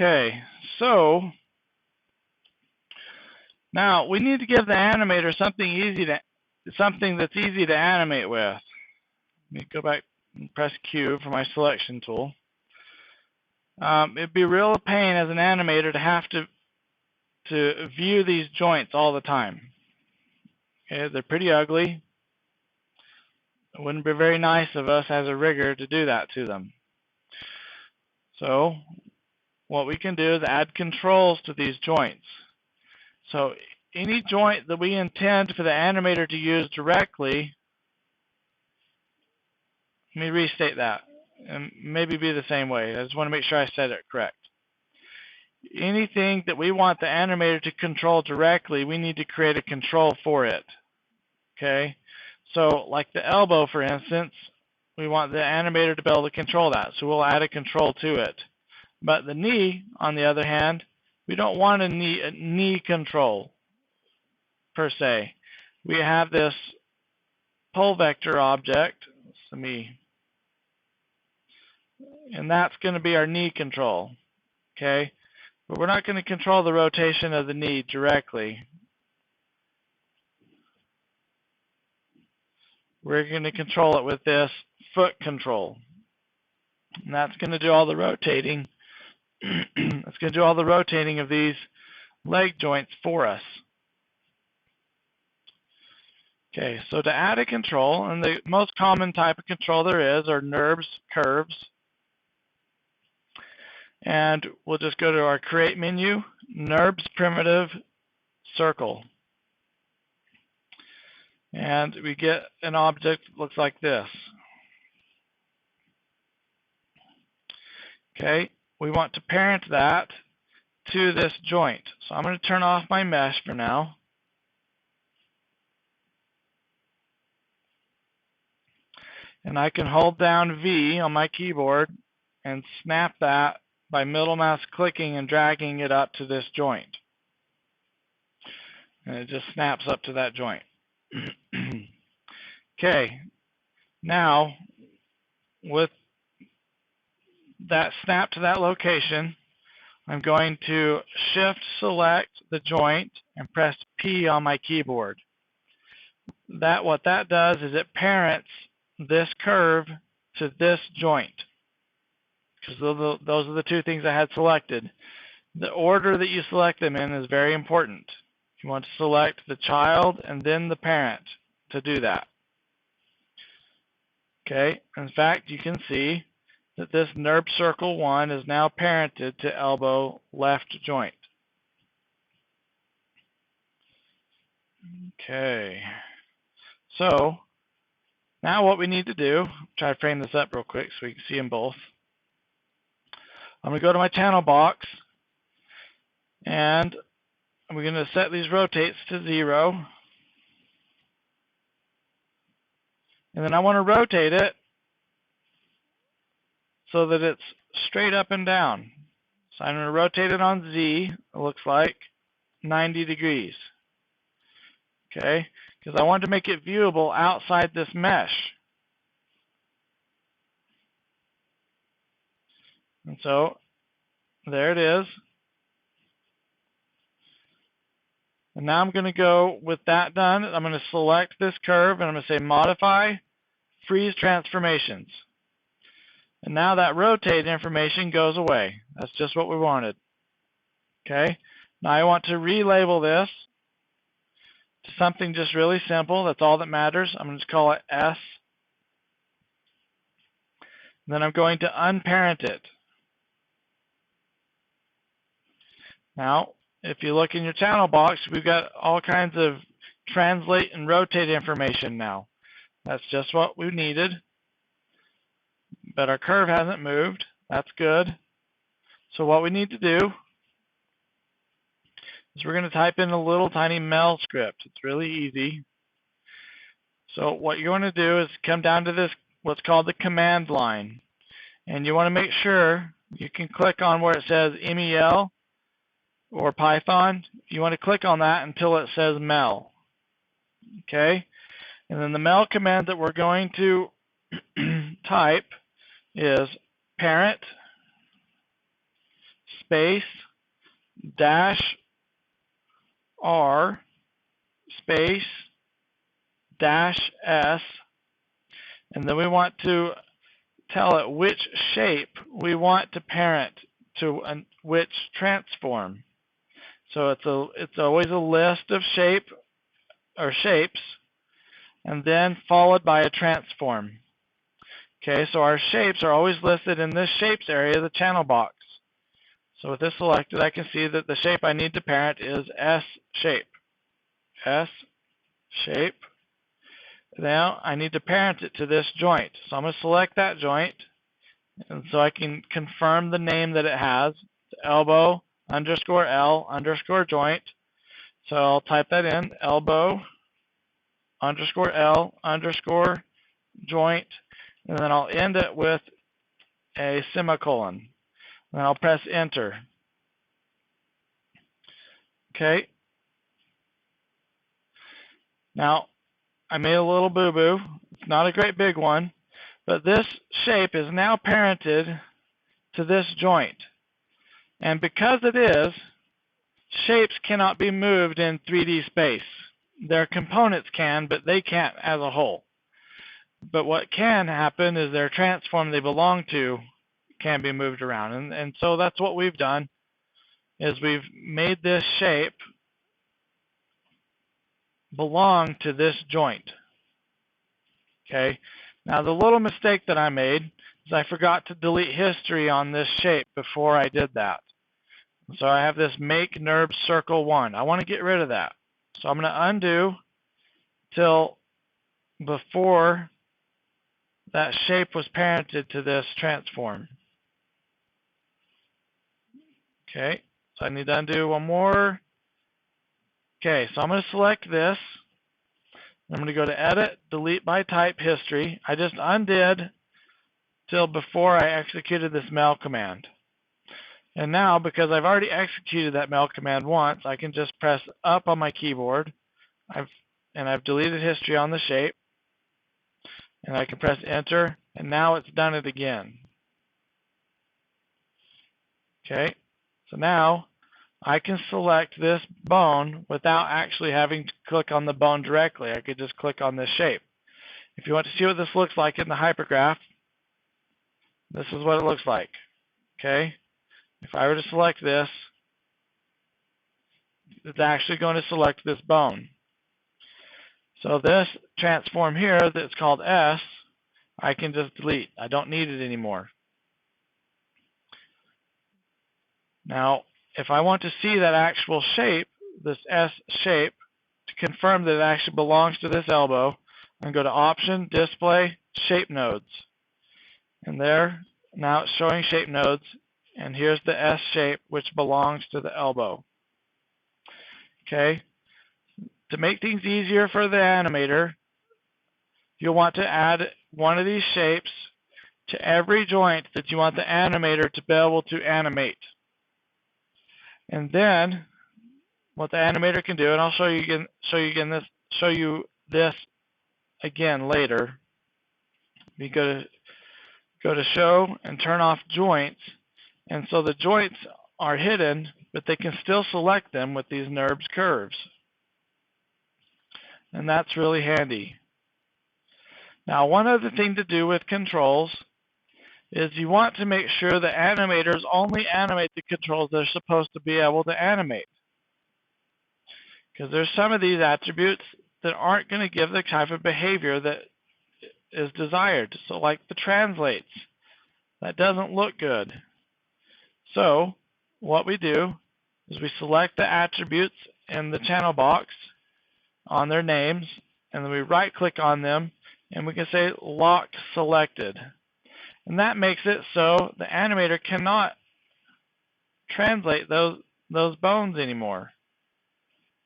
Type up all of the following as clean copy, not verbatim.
Okay, so now we need to give the animator something that's easy to animate with. Let me go back and press Q for my selection tool. It'd be a real pain as an animator to have to view these joints all the time. Okay, they're pretty ugly. It wouldn't be very nice of us as a rigger to do that to them. So what we can do is add controls to these joints. So any joint that we intend for the animator to use directly, let me restate that and maybe be the same way. I just want to make sure I said it correct. Anything that we want the animator to control directly, we need to create a control for it. Okay, so like the elbow, for instance, we want the animator to be able to control that, so we'll add a control to it. But the knee, on the other hand, we don't want a knee control per se. We have this pull vector object, and that's going to be our knee control. Okay, but we're not going to control the rotation of the knee directly. We're going to control it with this foot control, and that's going to do all the rotating. It's going to do all the rotating of these leg joints for us. Okay, so to add a control, and the most common type of control there is are NURBS curves. And we'll just go to our Create menu, NURBS primitive circle. And we get an object that looks like this. Okay, we want to parent that to this joint. So I'm going to turn off my mesh for now. And I can hold down V on my keyboard and snap that by middle mouse clicking and dragging it up to this joint. And it just snaps up to that joint. Okay, now with that snap to that location, I'm going to shift select the joint and press P on my keyboard. What that does is it parents this curve to this joint, because those are the two things I had selected. The order that you select them in is very important. You want to select the child and then the parent to do that. Okay, in fact, you can see that this NURB circle 1 is now parented to elbow left joint. Okay, so now what we need to do, try to frame this up real quick so we can see them both. I'm going to go to my channel box, and we're going to set these rotates to 0. And then I want to rotate it so that it's straight up and down. So I'm going to rotate it on Z, it looks like 90 degrees. Okay, because I want to make it viewable outside this mesh. And so there it is. And now I'm going to go with that done. I'm going to select this curve and I'm going to say Modify, Freeze Transformations. And now that rotate information goes away. That's just what we wanted. Okay, now I want to relabel this to something just really simple. That's all that matters. I'm going to call it S. And then I'm going to unparent it. Now, if you look in your channel box, we've got all kinds of translate and rotate information now. That's just what we needed. But our curve hasn't moved. That's good. So what we need to do is we're going to type in a little tiny mel script. It's really easy. So what you want to do is come down to this, what's called the command line. And you want to make sure you can click on where it says MEL or Python. You want to click on that until it says mel. Okay? And then the mel command that we're going to type is parent space dash R space dash S, and then we want to tell it which shape we want to parent to which transform. So it's always a list of shapes, and then followed by a transform. Okay, so our shapes are always listed in this shapes area of the channel box. So with this selected, I can see that the shape I need to parent is S shape. S shape. Now I need to parent it to this joint. So I'm going to select that joint, and so I can confirm the name that it has, elbow underscore L underscore joint. So I'll type that in, elbow underscore L underscore joint, and then I'll end it with a semicolon. And I'll press enter. Okay. Now, I made a little boo-boo. It's not a great big one, but this shape is now parented to this joint. And because it is, shapes cannot be moved in 3D space. Their components can, but they can't as a whole. But what can happen is their transform they belong to can be moved around. And so that's what we've done, is we've made this shape belong to this joint. Okay. Now the little mistake that I made is I forgot to delete history on this shape before I did that. So I have this make NURB circle 1. I want to get rid of that. So I'm going to undo till before that shape was parented to this transform. Okay, so I need to undo one more. Okay, so I'm going to select this. I'm going to go to Edit, Delete by Type History. I just undid till before I executed this mail command. And now, because I've already executed that mail command once, I can just press up on my keyboard. I've deleted history on the shape. And I can press enter, and now it's done it again. Okay, so now I can select this bone without actually having to click on the bone directly. I could just click on this shape. If you want to see what this looks like in the hypergraph, this is what it looks like. Okay, if I were to select this, it's actually going to select this bone. So this transform here that's called S, I can just delete. I don't need it anymore. Now, if I want to see that actual shape, this S shape, to confirm that it actually belongs to this elbow, I'm going to go to Option, Display, Shape Nodes. And there, now it's showing shape nodes, and here's the S shape, which belongs to the elbow. Okay, to make things easier for the animator, you'll want to add one of these shapes to every joint that you want the animator to be able to animate. And then what the animator can do, and I'll show you this again later. We go to Show and turn off joints, and so the joints are hidden, but they can still select them with these NURBS curves. And that's really handy. Now, one other thing to do with controls is you want to make sure the animators only animate the controls they're supposed to be able to animate. Because there's some of these attributes that aren't going to give the type of behavior that is desired. So like the translates, that doesn't look good. So what we do is we select the attributes in the channel box on their names, and then we right click on them, and we can say lock selected. And that makes it so the animator cannot translate those bones anymore.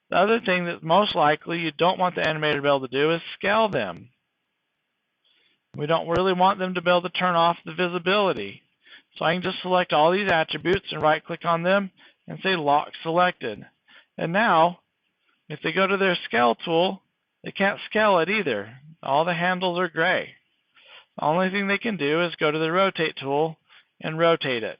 The other thing that most likely you don't want the animator to be able to do is scale them. We don't really want them to be able to turn off the visibility. So I can just select all these attributes and right click on them and say lock selected. And now, if they go to their scale tool, they can't scale it either. All the handles are gray. The only thing they can do is go to the rotate tool and rotate it.